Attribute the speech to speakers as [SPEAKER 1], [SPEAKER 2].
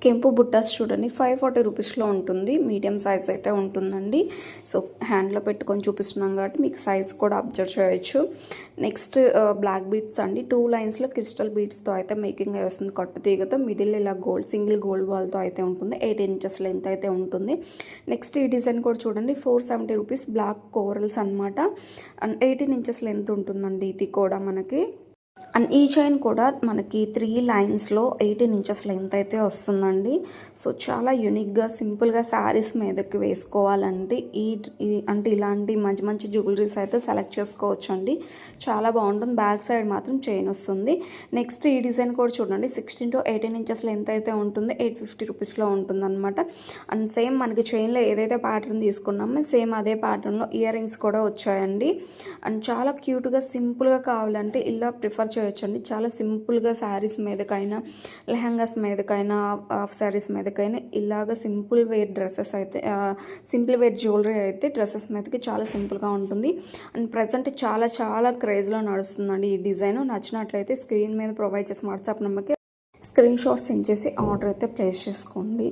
[SPEAKER 1] కెంపు బుట్టాస్ చూడండి 540 రూపీస్లో ఉంటుంది. మీడియం సైజ్ అయితే ఉంటుందండి. సో హ్యాండ్లో పెట్టుకొని చూపిస్తున్నాం కాబట్టి మీకు సైజ్ కూడా అబ్జర్వ్ చేయొచ్చు. నెక్స్ట్ బ్లాక్ బీడ్స్ అండి. 2 లైన్స్లో క్రిస్టల్ బీడ్స్తో అయితే మేకింగ్ అయి వస్తుంది. కట్టు తీగతో మిడిల్ ఇలా సింగిల్ గోల్డ్ బాల్తో అయితే ఉంటుంది. 18 ఇంచెస్ లెంత్ అయితే ఉంటుంది. నెక్స్ట్ ఈ డిజైన్ కూడా చూడండి 470 రూపీస్. బ్లాక్ కోరల్స్ అనమాట. అండ్ 18 ఇంచెస్ లెంత్ ఉంటుందండి ఇది కూడా మనకి. అండ్ ఈ చైన్ కూడా మనకి 3 లైన్స్లో 18 ఇంచెస్ లెంత్ అయితే వస్తుందండి. సో చాలా యూనిక్గా సింపుల్గా శారీస్ మీదకి వేసుకోవాలంటే అంటే ఇలాంటి మంచి మంచి జ్యువెలరీస్ అయితే సెలెక్ట్ చేసుకోవచ్చు అండి. చాలా బాగుంటుంది. బ్యాక్ సైడ్ మాత్రం చైన్ వస్తుంది. నెక్స్ట్ ఈ డిజైన్ కూడా చూడండి 16 to 18 ఇంచెస్ లెంత్ అయితే ఉంటుంది. 850 రూపీస్లో ఉంటుంది అనమాట. అండ్ సేమ్ మనకి చైన్లో ఏదైతే ప్యాటర్న్ తీసుకున్నామో సేమ్ అదే ప్యాటర్న్లో ఇయర్ రింగ్స్ కూడా వచ్చాయండి. అండ్ చాలా క్యూట్గా సింపుల్గా కావాలంటే ఇలా ప్రిఫర్ చేయొచ్చండి. చాలా సింపుల్గా శారీస్ మీదకైనా లెహంగాస్ మీదకైనా హాఫ్ శారీస్ మీదకైనా ఇలాగ సింపుల్ వేర్ డ్రెస్సెస్ అయితే సింపుల్ వేర్ జ్యువెలరీ అయితే డ్రెస్సెస్ మీదకి చాలా సింపుల్గా ఉంటుంది. అండ్ ప్రజెంట్ చాలా చాలా క్రేజ్లో నడుస్తుందండి ఈ డిజైన్. నచ్చినట్లయితే స్క్రీన్ మీద ప్రొవైడ్ చేసిన వాట్సాప్ నెంబర్కి స్క్రీన్ షాట్ సెండ్ చేసి ఆర్డర్ అయితే ప్లేస్ చేసుకోండి.